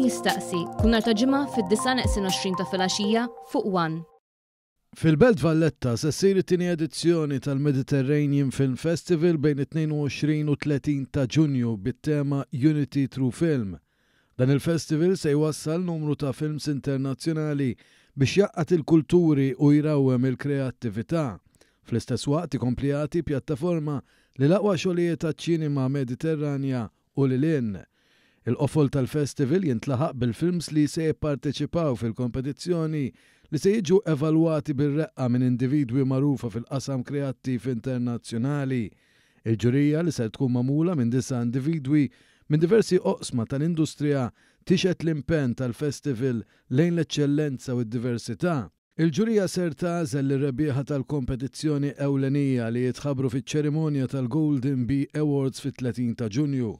jistaqsi kull nhar ta' ġimgħa fid-9:20 ta' filgħaxija fuq One. Fil-Belt Valletta se ssir it-tieni edizzjoni tal-Mediterranean Film Festival bejn 22 u 30 ta' Ġunju bit-tema Unity Through Film. Dan il-festival se jwassal numru ta' films internazzjonali biex jaqqat il-kulturi u jrawwem il-kreattività. Fl-istess waqt ikompli jagħti pjattaforma li l-aqwa xogħlijiet taċ-ċinema Mediterranja u lilien. Il-qofol tal-festival jintlaħaq bil-films li se jipparteċipaw fil-kompetizzjoni li se jiġu evalwati bir-reqqa minn individwi magħrufa fil-qasam kreattiv internazzjonali. Il-ġurija li se tkun magħmula minn 9 individwi minn diversi oqsma tal-industrija tixet l-impenn tal-festival lejn l-eċċellenza u d-diversità. Il-ġurija ser tagħżel ir-rebieħa tal-kompetizzjoni ewlenija li jitħabbru fiċ-ċerimonja tal-Golden Bee Awards fit-30 ta' Ġunju.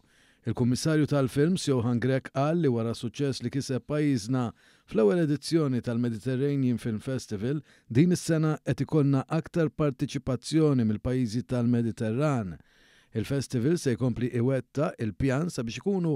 Il-Kummissarju tal-Films Johan Grek qal li wara suċċess li kiseb pajjiżna fl-ewwel edizzjoni tal-Mediterranean Film Festival din is-sena qed ikollna aktar partiċipazzjoni mill-pajjiżi tal-Mediterran. Il-festival se jkompli iwetta il-pjan sabiex ikunu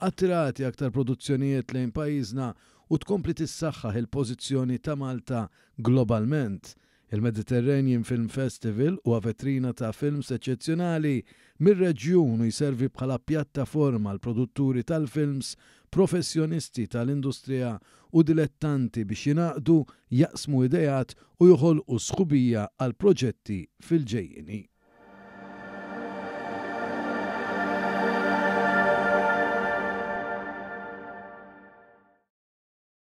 attirati aktar produzzjonijiet lejn pajjiżna u tkompli tissaħħaħ il-pożizzjoni ta' Malta globalment. Il-Mediterranean Film Festival huwa vetrina ta' films eċċezzjonali mir-reġjun u jservi bħala pjattaforma għal produtturi tal-films, professjonisti tal-industrija u dilettanti biex jingħaqdu, jaqsmu idejat u joħolqu sħubija għal proġetti fil-ġejjieni.